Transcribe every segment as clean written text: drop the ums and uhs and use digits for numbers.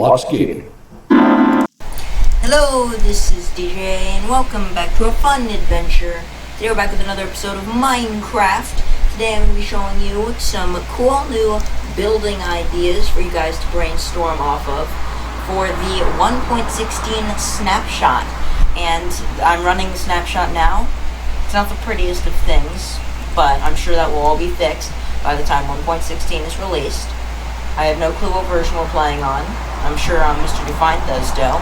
Boss Gaming. Hello, this is DJ, and welcome back to a fun adventure. Today we're back with another episode of Minecraft. Today I'm going to be showing you some cool new building ideas for you guys to brainstorm off of for the 1.16 Snapshot. And I'm running Snapshot now. It's not the prettiest of things, but I'm sure that will all be fixed by the time 1.16 is released. I have no clue what version we're playing on. I'm sure Mr. Defiant does, though.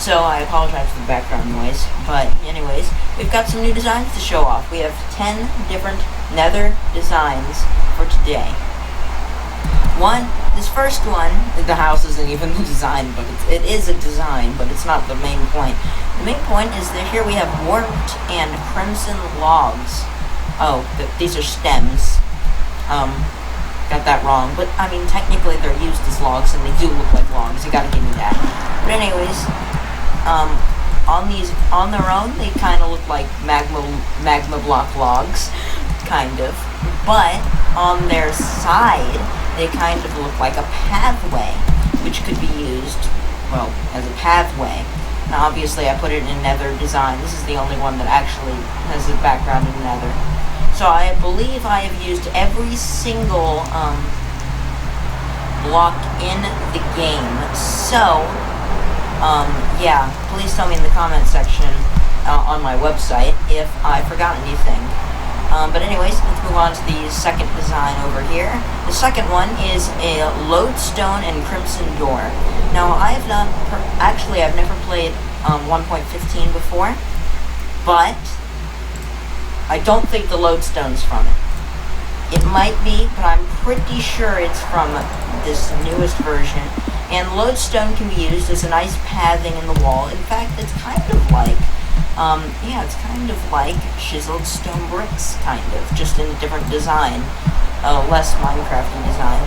So I apologize for the background noise. But anyways, we've got some new designs to show off. We have 10 different nether designs for today. This first one, the house isn't even the design, but it is a design, but it's not the main point. The main point is that here we have warped and crimson logs. Oh, these are stems. Got that wrong, but I mean technically they're used as logs and they do look like logs, you gotta give me that. But anyways, on their own they kind of look like magma block logs, kind of, but on their side they kind of look like a pathway, which could be used, well, as a pathway. Now obviously I put it in nether design. This is the only one that actually has a background in nether. So I believe I have used every single block in the game. So, yeah, please tell me in the comment section on my website if I forgot anything. But anyways, let's move on to the second design over here. The second one is a lodestone and crimson door. Now, I've never played 1.15 before, but I don't think the lodestone's from it. It might be, but I'm pretty sure it's from this newest version. And lodestone can be used as a nice pathing in the wall. In fact, it's kind of like, it's kind of like chiseled stone bricks, kind of, just in a different design, less Minecrafty design.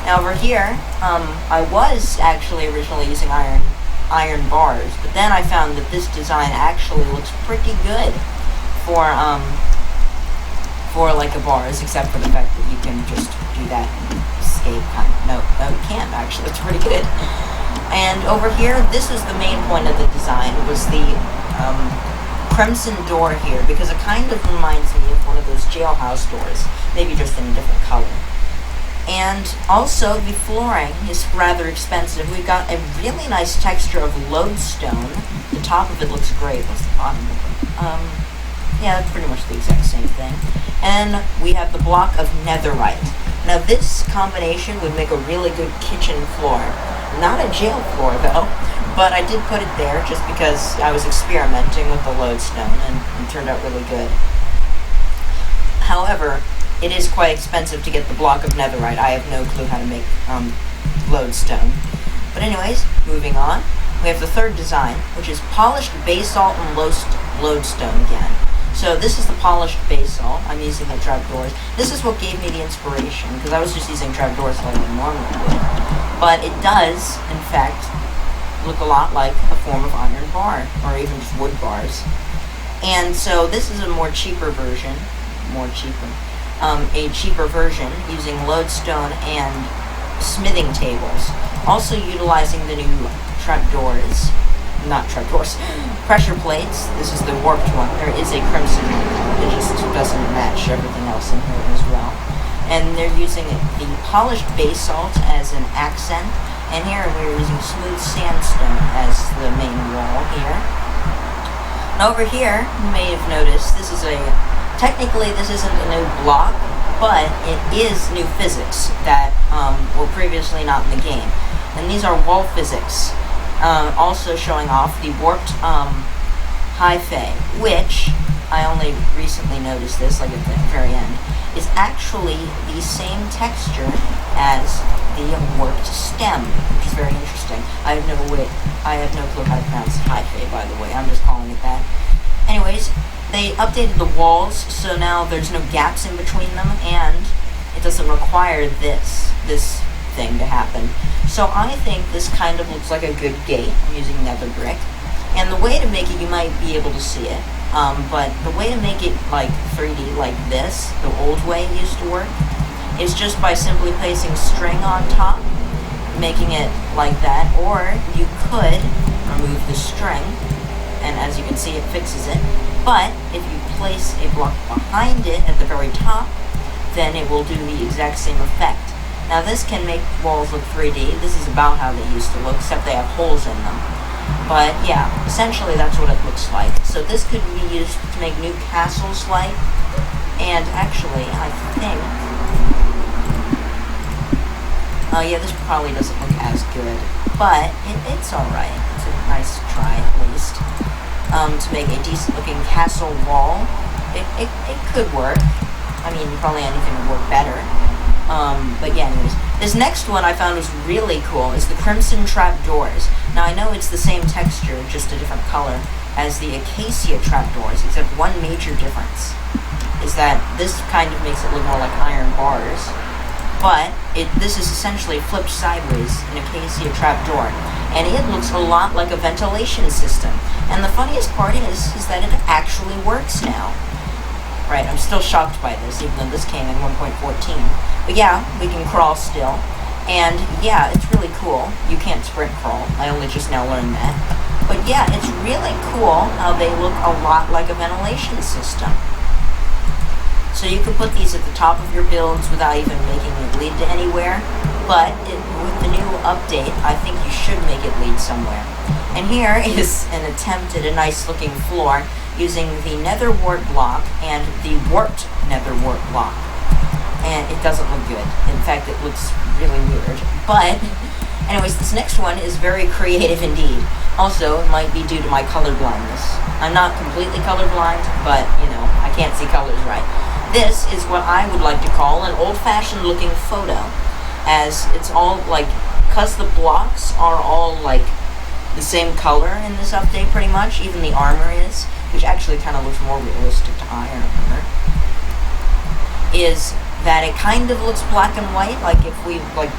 Now over here, I was actually originally using iron bars, but then I found that this design actually looks pretty good for like a bars, except for the fact that you can just do that and escape kind of. No, you can't actually. It's pretty good. And over here, this is the main point of the design, was the crimson door here, because it kind of reminds me of one of those jailhouse doors, maybe just in a different color. And also, the flooring is rather expensive. We've got a really nice texture of lodestone. The top of it looks great. What's the bottom of it? Yeah, that's pretty much the exact same thing. And we have the block of netherite. Now this combination would make a really good kitchen floor. Not a jail floor though, but I did put it there just because I was experimenting with the lodestone and it turned out really good. However, it is quite expensive to get the block of netherite. I have no clue how to make lodestone. But anyways, moving on. We have the third design, which is polished basalt and lodestone again. So this is the polished basalt. I'm using the trapdoors. This is what gave me the inspiration, because I was just using trapdoors like I normally would. But it does, in fact, look a lot like a form of iron bar, or even just wood bars. And so this is a cheaper version using lodestone and smithing tables. Also utilizing the new pressure plates. This is the warped one. There is a crimson one. It just doesn't match everything else in here as well. And they're using the polished basalt as an accent. And here we're using smooth sandstone as the main wall here. And over here, you may have noticed, technically this isn't a new block, but it is new physics that were previously not in the game. And these are wall physics. Also showing off the warped hyphae, which I only recently noticed this, like at the very end, is actually the same texture as the warped stem, which is very interesting. I have no clue how to pronounce hyphae, by the way. I'm just calling it that. Anyways, they updated the walls, so now there's no gaps in between them, and it doesn't require this thing to happen. So I think this kind of looks like a good gate. I'm using nether brick. And the way to make it, you might be able to see it, but the way to make it like 3D like this, the old way it used to work, is just by simply placing string on top making it like that, or you could remove the string, and as you can see, it fixes it. But if you place a block behind it at the very top, then it will do the exact same effect. Now this can make walls look 3D. This is about how they used to look, except they have holes in them. But yeah, essentially that's what it looks like. So this could be used to make new castles like, and actually I think, oh yeah, this probably doesn't look as good, but it's alright. It's a nice try at least. To make a decent looking castle wall. It could work. I mean, probably anything would work better. But yeah, anyways. This next one I found was really cool, is the Crimson Trapdoors. Now I know it's the same texture, just a different color, as the Acacia Trapdoors, except one major difference is that this kind of makes it look more like iron bars, but this is essentially flipped sideways, an Acacia Trapdoor, and it looks a lot like a ventilation system. And the funniest part is that it actually works now. Right, I'm still shocked by this, even though this came in 1.14. But yeah, we can crawl still. And yeah, it's really cool. You can't sprint crawl. I only just now learned that. But yeah, it's really cool how they look a lot like a ventilation system. So you can put these at the top of your builds without even making it lead to anywhere. But with the new update, I think you should make it lead somewhere. And here is an attempt at a nice looking floor using the nether wart block and the warped nether wart block. And it doesn't look good. In fact, it looks really weird. But anyways, this next one is very creative indeed. Also, it might be due to my color blindness. I'm not completely colorblind, but you know, I can't see colors right. This is what I would like to call an old-fashioned looking photo, as it's all like, because the blocks are all like the same color in this update pretty much, even the armor is, which actually kind of looks more realistic to iron armor, is that it kind of looks black and white, like if we, like,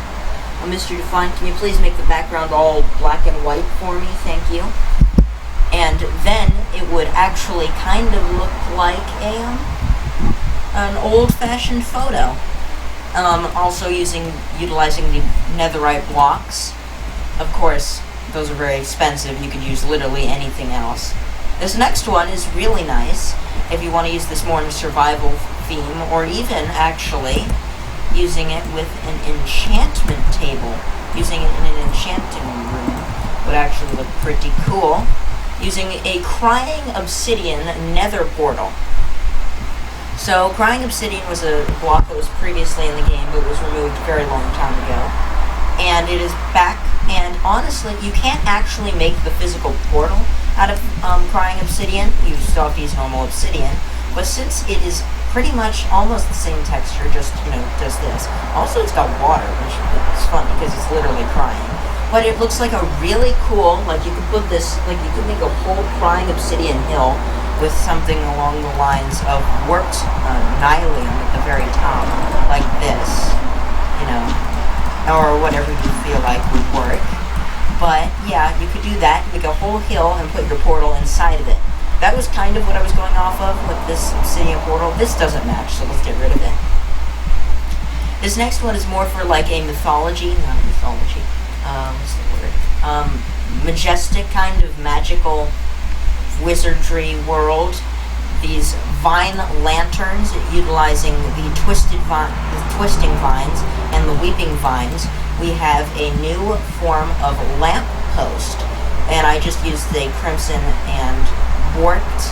Mr. Define, can you please make the background all black and white for me, thank you. And then it would actually kind of look like an old-fashioned photo. Also utilizing the netherite blocks. Of course, those are very expensive. You could use literally anything else. This next one is really nice if you want to use this more in a survival theme, or even actually using it with an enchantment table. Using it in an enchanting room would actually look pretty cool. Using a Crying Obsidian nether portal. So, Crying Obsidian was a block that was previously in the game, but was removed a very long time ago. And it is back, and honestly, you can't actually make the physical portal out of Crying Obsidian. You still have to use normal obsidian. But since it is pretty much almost the same texture, just, you know, does this. Also, it's got water, which is fun because it's literally crying. But it looks like a really cool, like you could put this, like you could make a whole Crying Obsidian hill with something along the lines of warped nylium at the very top, like this, you know, or whatever you feel like would work. But yeah, you could do that, make a whole hill and put your portal inside of it. That was kind of what I was going off of with this obsidian portal. This doesn't match, so let's get rid of it. This next one is more for like a mythology, not mythology, what's the word? Majestic kind of magical wizardry world. These vine lanterns utilizing the twisting vines and the weeping vines. We have a new form of lamp post, and I just used the crimson and warped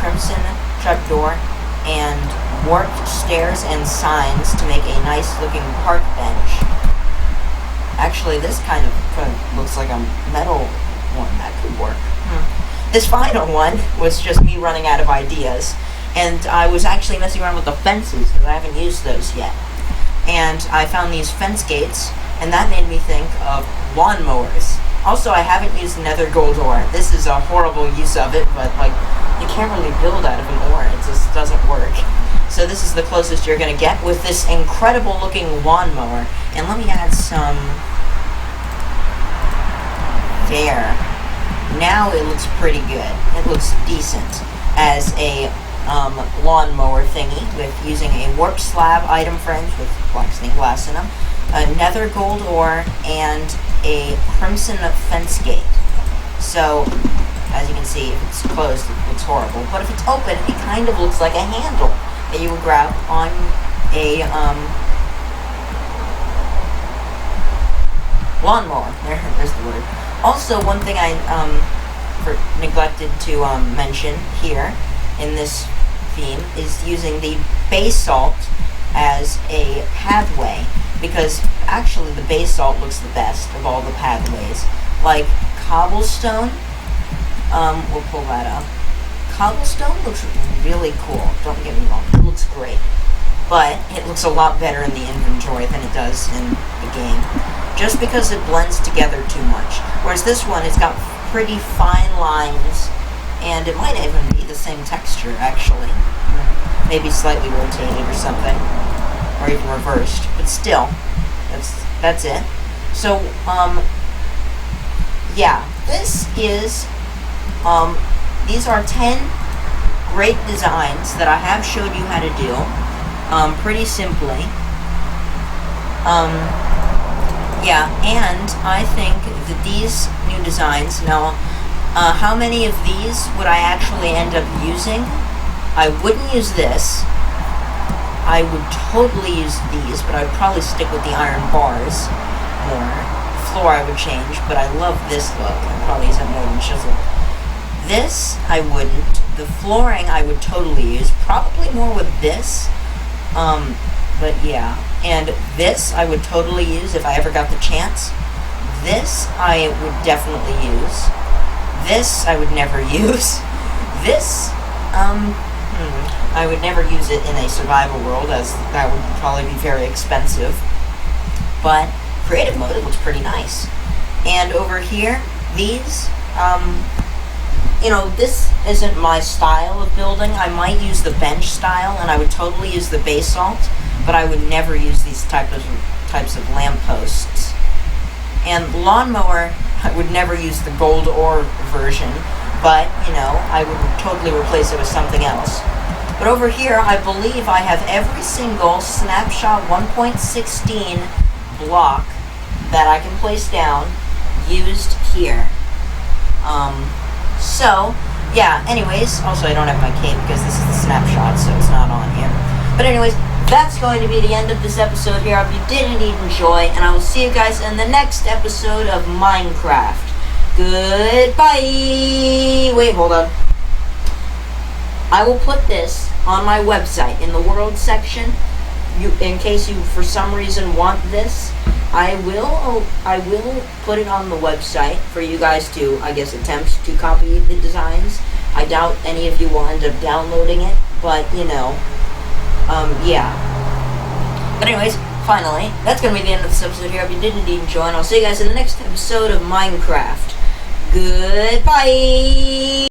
crimson trapdoor and warped stairs and signs to make a nice looking park bench. Actually, this kind of looks like a metal one. That could work. This final one was just me running out of ideas, and I was actually messing around with the fences because I haven't used those yet. And I found these fence gates, and that made me think of lawnmowers. Also, I haven't used nether gold ore. This is a horrible use of it, but like, you can't really build out of an ore. It just doesn't work. So this is the closest you're going to get with this incredible looking lawnmower. And let me add some there. Now it looks pretty good. It looks decent as a lawnmower thingy with using a warp slab item frames with black stained glass in them. a nether gold ore, and a crimson fence gate. So, as you can see, if it's closed, it looks horrible. But if it's open, it kind of looks like a handle that you would grab on a lawnmower. There's the word. Also, one thing I neglected to mention here in this theme is using the basalt as a pathway, because actually the basalt looks the best of all the pathways. Like cobblestone, we'll pull that up. Cobblestone looks really cool, don't get me wrong, it looks great. But it looks a lot better in the inventory than it does in the game, just because it blends together too much. Whereas this one, it's got pretty fine lines, and it might even be the same texture, actually. Maybe slightly rotated or something, or even reversed, but still, that's it. So, yeah, this is, these are 10 great designs that I have showed you how to do, pretty simply. Yeah, and I think that these new designs, now, how many of these would I actually end up using? I wouldn't use this. I would totally use these, but I would probably stick with the iron bars more. Floor I would change, but I love this look. I'd probably use it more than chisel. This, I wouldn't. The flooring I would totally use, probably more with this. But yeah. And this I would totally use if I ever got the chance. This I would definitely use. This I would never use. This, I would never use it in a survival world, as that would probably be very expensive. But creative mode, it looks pretty nice. And over here, these, you know, this isn't my style of building. I might use the bench style, and I would totally use the basalt, but I would never use these types of lampposts. And lawnmower, I would never use the gold ore version, but, you know, I would totally replace it with something else. But over here, I believe I have every single Snapshot 1.16 block that I can place down used here. So, yeah, anyways, also I don't have my cape because this is the Snapshot, so it's not on here. But anyways, that's going to be the end of this episode here. I hope you did indeed enjoy, and I will see you guys in the next episode of Minecraft. Goodbye! Wait, hold on. I will put this on my website in the world section. In case you, for some reason, want this, I will put it on the website for you guys to, I guess, attempt to copy the designs. I doubt any of you will end up downloading it, but, you know, yeah. But anyways, finally, that's going to be the end of this episode here. If you did indeed enjoy, and I'll see you guys in the next episode of Minecraft. Goodbye!